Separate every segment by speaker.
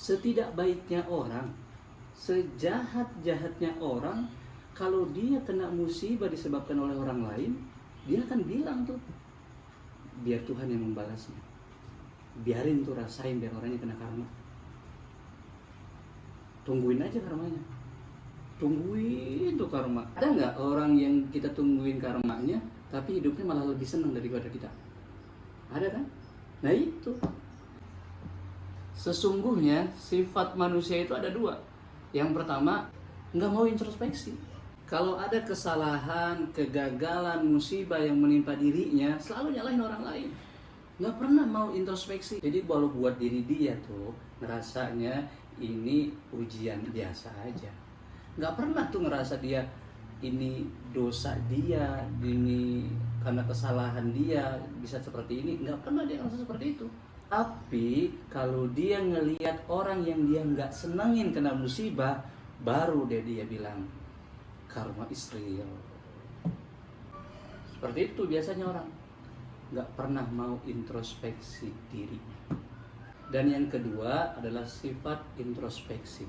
Speaker 1: Setidak baiknya orang, sejahat-jahatnya orang, kalau dia kena musibah disebabkan oleh orang lain, dia akan bilang tuh, biar Tuhan yang membalasnya. Biarin tuh, rasain biar orangnya kena karma. Tungguin aja karmanya. Tungguin tuh karma. Ada nggak orang yang kita tungguin karmanya, tapi hidupnya malah lebih senang daripada kita? Ada kan? Nah itu. Sesungguhnya sifat manusia itu ada dua. Yang pertama, nggak mau introspeksi. Kalau ada kesalahan, kegagalan, musibah yang menimpa dirinya, selalu nyalahin orang lain. Nggak pernah mau introspeksi. Jadi kalau buat diri dia tuh, ngerasanya ini ujian biasa aja. Nggak pernah tuh ngerasa dia ini dosa dia, ini karena kesalahan dia bisa seperti ini. Nggak pernah dia ngerasa seperti itu. Tapi kalau dia ngelihat orang yang dia nggak senengin kena musibah, baru dia bilang karma is real. Seperti itu biasanya orang, nggak pernah mau introspeksi dirinya. Dan yang kedua adalah sifat introspeksi.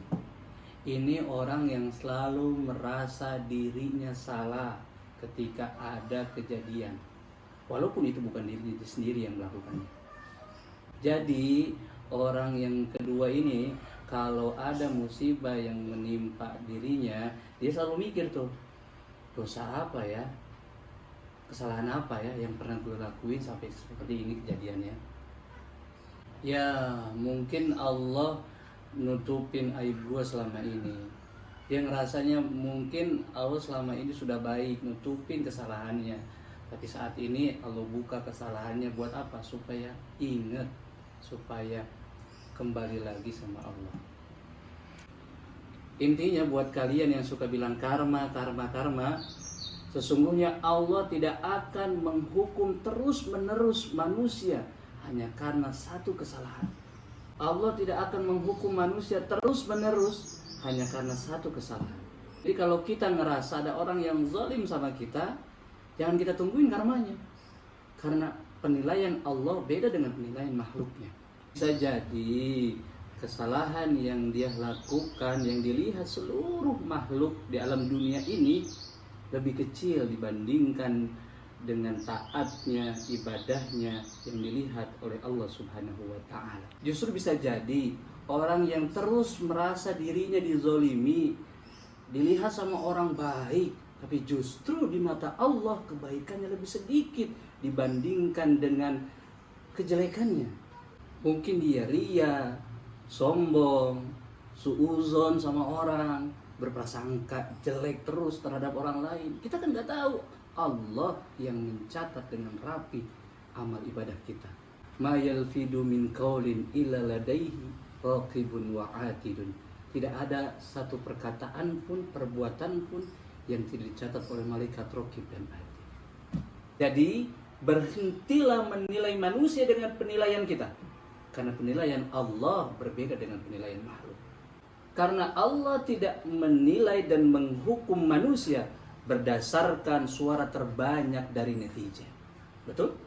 Speaker 1: Ini orang yang selalu merasa dirinya salah ketika ada kejadian, walaupun itu bukan dirinya sendiri yang melakukannya. Jadi orang yang kedua ini, kalau ada musibah yang menimpa dirinya, dia selalu mikir tuh, dosa apa ya, kesalahan apa ya yang pernah gue lakuin sampai seperti ini kejadiannya. Ya mungkin Allah nutupin aib gue selama ini. Dia ngerasanya mungkin Allah selama ini sudah baik nutupin kesalahannya, tapi saat ini Allah buka kesalahannya buat apa? Supaya ingat, supaya kembali lagi sama Allah. Intinya buat kalian yang suka bilang karma, sesungguhnya Allah tidak akan menghukum terus-menerus manusia hanya karena satu kesalahan. Allah tidak akan menghukum manusia terus-menerus hanya karena satu kesalahan. Jadi kalau kita ngerasa ada orang yang zalim sama kita, jangan kita tungguin karmanya. Karena penilaian Allah beda dengan penilaian makhluknya. Bisa jadi kesalahan yang dia lakukan, yang dilihat seluruh makhluk di alam dunia ini lebih kecil dibandingkan dengan taatnya, ibadahnya yang dilihat oleh Allah Subhanahu wa ta'ala. Justru bisa jadi orang yang terus merasa dirinya dizolimi, dilihat sama orang baik, tapi justru di mata Allah kebaikannya lebih sedikit dibandingkan dengan kejelekannya. Mungkin dia ria, sombong, suuzon sama orang, berprasangka jelek terus terhadap orang lain. Kita kan nggak tahu. Allah yang mencatat dengan rapi amal ibadah kita. Ma yalfidu min qaulin illa ladaihi raqibun wa atidun. Tidak ada satu perkataan pun, perbuatan pun yang tidak dicatat oleh malaikat raqib dan atid. Jadi berhentilah menilai manusia dengan penilaian kita, karena penilaian Allah berbeda dengan penilaian makhluk. Karena Allah tidak menilai dan menghukum manusia berdasarkan suara terbanyak dari netizen. Betul?